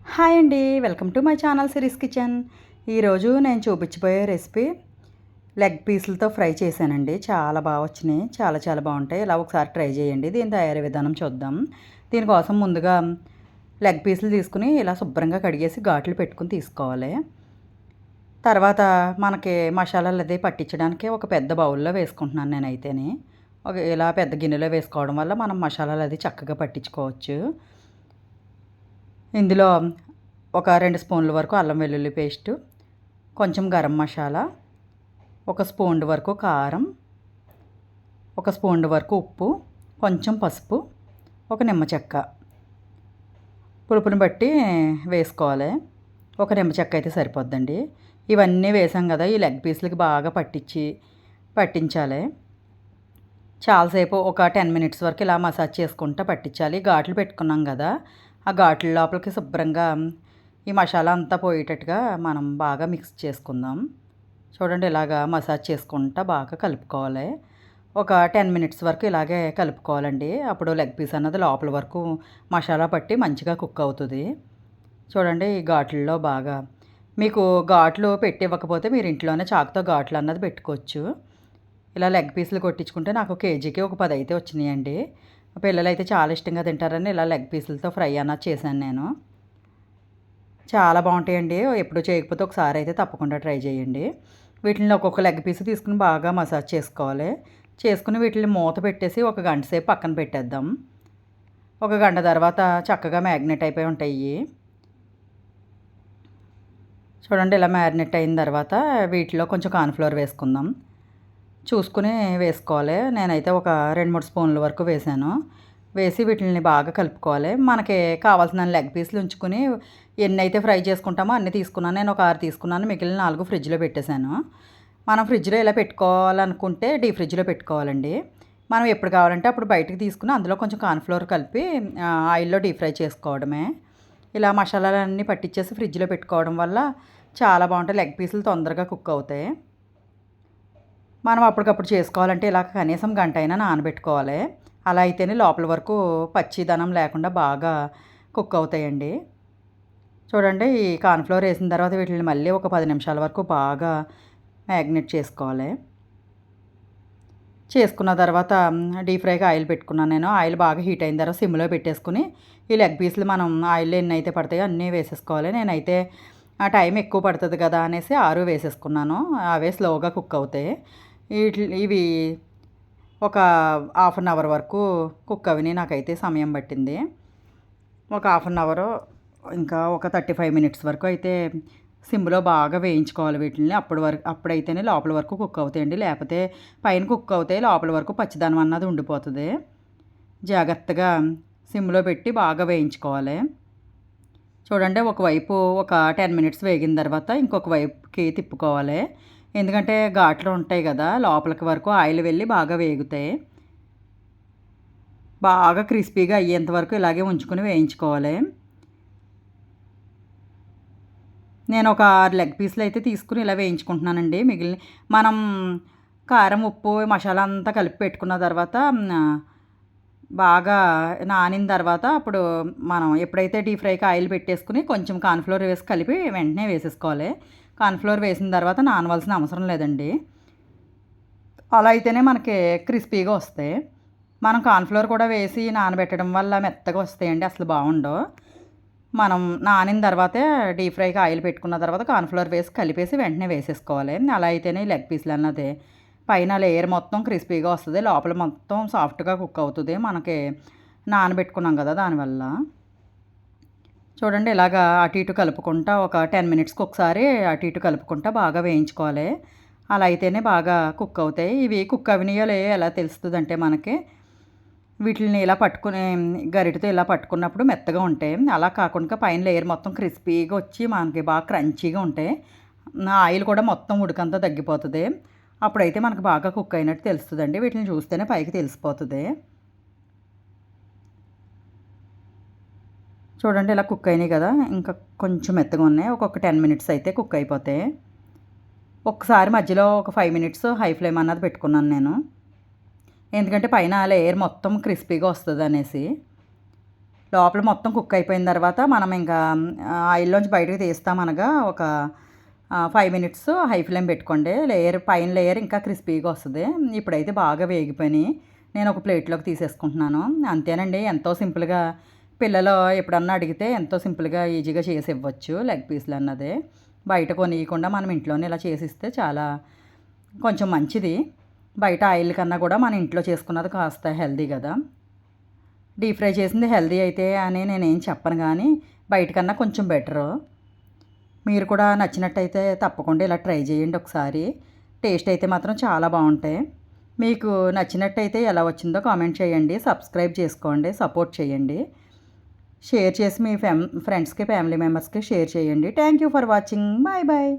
Hi అండి, welcome to my channel series kitchen. ఈరోజు నేను చూపించబోయే రెసిపీ లెగ్ పీసులతో ఫ్రై చేశానండి. చాలా బాగా వచ్చినాయి, చాలా చాలా బాగుంటాయి. ఇలా ఒకసారి ట్రై చేయండి. దీని తయారీ విధానం చూద్దాం. దీనికోసం ముందుగా లెగ్ పీసులు తీసుకుని ఇలా శుభ్రంగా కడిగేసి ఘాట్లు పెట్టుకుని తీసుకోవాలి. తర్వాత మనకి మసాలాలు అది పట్టించడానికి ఒక పెద్ద బౌల్లో వేసుకుంటున్నాను నేనైతేనే. ఇలా పెద్ద గిన్నెలో వేసుకోవడం వల్ల మనం మసాలాలు అది చక్కగా పట్టించుకోవచ్చు. ఇందులో ఒక 2 స్పూన్ల వరకు అల్లం వెల్లుల్లి పేస్టు, కొంచెం గరం మసాలా, ఒక స్పూన్ వరకు కారం, ఒక స్పూన్ వరకు ఉప్పు, కొంచెం పసుపు, ఒక నిమ్మ చెక్క పులుపుని బట్టి వేసుకోవాలి. ఒక నిమ్మ చెక్క అయితే సరిపోద్దండి. ఇవన్నీ వేసాం కదా, ఈ లెగ్ పీస్లకి బాగా పట్టించాలి. చాలాసేపు ఒక 10 మినిట్స్ వరకు ఇలా మసాజ్ చేసుకుంటూ పట్టించాలి. ఘాట్లు పెట్టుకున్నాం కదా, ఆ ఘాట్ల లోపలికి శుభ్రంగా ఈ మసాలా అంతా పోయేటట్టుగా మనం బాగా మిక్స్ చేసుకుందాం. చూడండి, ఇలాగా మసాజ్ చేసుకుంటూ బాగా కలుపుకోవాలి. ఒక 10 మినిట్స్ వరకు ఇలాగే కలుపుకోవాలండి. అప్పుడు లెగ్ పీస్ అన్నది లోపల వరకు మసాలా పట్టి మంచిగా కుక్ అవుతుంది. చూడండి, ఈ ఘాట్లలో బాగా మీకు ఘాట్లు పెట్టి ఇవ్వకపోతే మీరు ఇంట్లోనే చాకుతో ఘాట్లు అన్నది పెట్టుకోవచ్చు. ఇలా లెగ్ పీసులు కొట్టించుకుంటే నాకు కేజీకి ఒక 10 అయితే వచ్చినాయండి. పిల్లలైతే చాలా ఇష్టంగా తింటారని ఇలా లెగ్ పీసులతో ఫ్రై అన్నది చేశాను నేను. చాలా బాగుంటాయండి. ఎప్పుడు చేయకపోతే ఒకసారి అయితే తప్పకుండా ట్రై చేయండి. వీటిని ఒక్కొక్క లెగ్ పీస్ తీసుకుని బాగా మసాజ్ చేసుకోవాలి. చేసుకుని వీటిని మూత పెట్టేసి ఒక గంట సేపు పక్కన పెట్టేద్దాం. ఒక గంట తర్వాత చక్కగా మ్యాగ్నెట్ అయిపోయి ఉంటాయి. చూడండి, ఇలా మ్యారినేట్ అయిన తర్వాత వీటిలో కొంచెం కార్న్‌ఫ్లోర్ వేసుకుందాం. చూసుకుని వేసుకోవాలి. నేనైతే ఒక 2-3 స్పూన్ల వరకు వేసాను. వేసి వీటిని బాగా కలుపుకోవాలి. మనకి కావాల్సిన లెగ్ పీసులు ఉంచుకుని ఎన్నైతే ఫ్రై చేసుకుంటామో అన్నీ తీసుకున్నాను. నేను ఒక 6 తీసుకున్నాను. మిగిలిన 4 ఫ్రిడ్జ్లో పెట్టేశాను. మనం ఫ్రిడ్జ్లో ఇలా పెట్టుకోవాలనుకుంటే డీప్ ఫ్రిడ్జ్లో పెట్టుకోవాలండి. మనం ఎప్పుడు కావాలంటే అప్పుడు బయటకు తీసుకుని అందులో కొంచెం కార్న్‌ఫ్లోర్ కలిపి ఆయిల్లో డీప్ ఫ్రై చేసుకోవడమే. ఇలా మసాలాలన్నీ పట్టించేసి ఫ్రిడ్జ్లో పెట్టుకోవడం వల్ల చాలా బాగుంటాయి. లెగ్ పీసులు తొందరగా కుక్ అవుతాయి. మనం అప్పటికప్పుడు చేసుకోవాలంటే ఇలా కనీసం గంట అయినా నానబెట్టుకోవాలి. అలా అయితేనే లోపల వరకు పచ్చిదనం లేకుండా బాగా కుక్ అవుతాయండి. చూడండి, ఈ కార్న్‌ఫ్లోర్ వేసిన తర్వాత వీటిని మళ్ళీ ఒక 10 నిమిషాల వరకు బాగా మ్యాగ్నేట్ చేసుకోవాలి. చేసుకున్న తర్వాత డీప్ ఫ్రైకి ఆయిల్ పెట్టుకున్నాను నేను. ఆయిల్ బాగా హీట్ అయిన తర్వాత సిమ్లో పెట్టేసుకుని ఈ లెగ్ పీసులు మనం ఆయిల్లో ఎన్ని అయితే పడతాయో అన్నీ వేసేసుకోవాలి. నేనైతే ఆ టైం ఎక్కువ పడుతుంది కదా అనేసి 6 వేసేసుకున్నాను. అవే స్లోగా కుక్ అవుతాయి. ఇవి ఒక హాఫ్ అన్ అవర్ వరకు కుక్ అవిని నాకైతే సమయం పట్టింది. ఒక హాఫ్ అన్ అవర్ ఇంకా ఒక 35 మినిట్స్ వరకు అయితే సిమ్లో బాగా వేయించుకోవాలి వీటిని. అప్పుడైతేనే లోపల వరకు కుక్ అవుతాయండి. లేకపోతే పైన కుక్ అవుతాయి, లోపల వరకు పచ్చిదనం అన్నది ఉండిపోతుంది. జాగ్రత్తగా సిమ్లో పెట్టి బాగా వేయించుకోవాలి. చూడండి, ఒకవైపు ఒక 10 మినిట్స్ వేగిన తర్వాత ఇంకొక వైపుకి తిప్పుకోవాలి. ఎందుకంటే ఘాట్లు ఉంటాయి కదా, లోపలికి వరకు ఆయిల్ వెళ్ళి బాగా వేగుతాయి. బాగా క్రిస్పీగా అయ్యేంత వరకు ఇలాగే ఉంచుకొని వేయించుకోవాలి. నేను ఒక 6 లెగ్ పీసులు అయితే తీసుకుని ఇలా వేయించుకుంటున్నానండి. మనం కారం, ఉప్పు, మసాలా అంతా కలిపి పెట్టుకున్న తర్వాత బాగా నానిన తర్వాత అప్పుడు మనం ఎప్పుడైతే డీప్ ఫ్రైకి ఆయిల్ పెట్టేసుకుని కొంచెం కార్న్‌ఫ్లోర్ వేసి కలిపి వెంటనే వేసేసుకోవాలి. కార్న్‌ఫ్లోర్ వేసిన తర్వాత నానవలసిన అవసరం లేదండి. అలా అయితేనే మనకి క్రిస్పీగా వస్తాయి. మనం కార్న్‌ఫ్లోర్ కూడా వేసి నానబెట్టడం వల్ల మెత్తగా వస్తాయండి, అసలు బాగుండవు. మనం నానిన తర్వాతే డీప్ ఫ్రైకి ఆయిల్ పెట్టుకున్న తర్వాత కార్న్‌ఫ్లోర్ వేసి కలిపేసి వెంటనే వేసేసుకోవాలి. అలా అయితేనే లెగ్ పీసులు అన్నది పైన లేయర్ మొత్తం క్రిస్పీగా వస్తుంది, లోపల మొత్తం సాఫ్ట్గా కుక్ అవుతుంది. మనకి నానబెట్టుకున్నాం కదా దానివల్ల. చూడండి, ఇలాగా అటు ఇటు కలుపుకుంటా ఒక 10 మినిట్స్కి ఒకసారి అటు ఇటు కలుపుకుంటా బాగా వేయించుకోవాలి. అలా అయితేనే బాగా కుక్ అవుతాయి. ఇవి కుక్ అవినాయో లేవో ఎలా తెలుస్తుందంటే మనకి వీటిని ఇలా పట్టుకుని గరిటెతో ఇలా పట్టుకున్నప్పుడు మెత్తగా ఉంటాయి. అలా కాకుండా పైన లేయర్ మొత్తం క్రిస్పీగా వచ్చి మనకి బాగా క్రంచీగా ఉంటాయి. ఆయిల్ కూడా మొత్తం ఉడికంతా తగ్గిపోతుంది. అప్పుడైతే మనకు బాగా కుక్ అయినట్టు తెలుస్తుందండి. వీటిని చూస్తేనే పైకి తెలిసిపోతుంది. చూడండి, ఇలా కుక్ అయినాయి కదా, ఇంకా కొంచెం మెత్తగా ఉన్నాయి. ఒక్కొక్క 10 మినిట్స్ అయితే కుక్ అయిపోతాయి. ఒక్కసారి మధ్యలో ఒక 5 మినిట్స్ హై ఫ్లేమ్ అన్నది పెట్టుకున్నాను నేను. ఎందుకంటే పైన లేయర్ మొత్తం క్రిస్పీగా వస్తుంది అనేసి. లోపల మొత్తం కుక్ అయిపోయిన తర్వాత మనం ఇంకా ఆయిల్లోంచి బయటకు తీస్తామనగా ఒక 5 మినిట్స్ హై ఫ్లేమ్ పెట్టుకోండి. పైన లేయర్ ఇంకా క్రిస్పీగా వస్తుంది. ఇప్పుడైతే బాగా వేగిపోయినాయి. నేను ఒక ప్లేట్లోకి తీసేసుకుంటున్నాను. అంతేనండి, ఎంతో సింపుల్గా పిల్లలు ఎప్పుడన్నా అడిగితే ఎంతో సింపుల్గా ఈజీగా చేసి ఇవ్వచ్చు లెగ్ పీస్లు అన్నది. బయట కొనియకుండా మనం ఇంట్లోనే ఇలా చేసిస్తే చాలా కొంచెం మంచిది. బయట ఆయిల్ కన్నా కూడా మన ఇంట్లో చేసుకున్నది కాస్త హెల్దీ కదా. డీప్ ఫ్రై చేసింది హెల్దీ అయితే అని నేనేం చెప్పను, కానీ బయటకన్నా కొంచెం బెటరు. మీరు కూడా నచ్చినట్టయితే తప్పకుండా ఇలా ట్రై చేయండి ఒకసారి. టేస్ట్ అయితే మాత్రం చాలా బాగుంటాయి. మీకు నచ్చినట్టయితే ఎలా వచ్చిందో కామెంట్ చేయండి. సబ్స్క్రైబ్ చేసుకోండి, సపోర్ట్ చేయండి. షేర్ చేసి మీ ఫ్రెండ్స్కి, ఫ్యామిలీ మెంబర్స్కి షేర్ చేయండి. Thank you for watching. Bye bye.